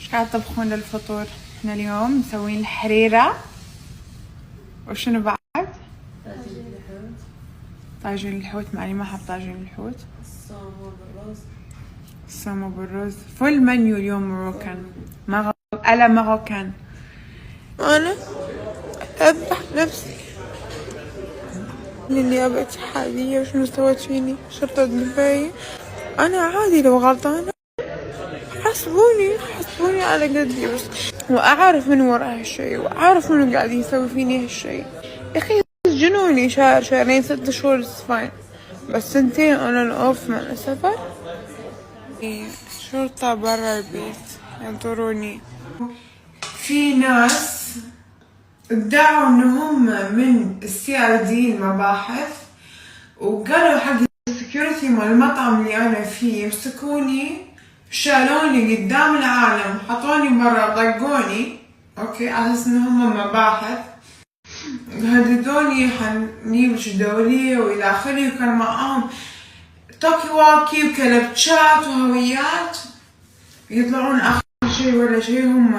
ايش قاعد تطبخون للفطور؟ احنا اليوم مسوين الحريرة وشنو بعد؟ طاجين الحوت. طاجين الحوت. معني ما احب طاجين الحوت. الصومة بالرز. فول منيو اليوم مروكان. ألا مروكان. أنا أذبح نفسي للي أبعد حالية وشنو سويت فيني شرطة دبي. أنا عادي لو غلطانة حسبوني على قدي بس، وأعرف من وراء هالشي وأعرف منو قاعد يسوي فيني هالشي. يا أخي جنوني شهرين 6 شهور فاين، بس 2 أنا الأوف من السفر. شرطة برا البيت ينطروني. في ناس ادعوا ان هم من CID المباحث، وقالوا حق السكيورتي مال المطعم اللي انا فيه مسكوني شالوني قدام العالم حطوني برا طقوني اوكي على اساس ان هم مباحث، هددوني حنجيبش دولية والى اخره، وكان معاهم توكي واكي وكلبشات وهويات يطلعون اخر شي ولا شي هم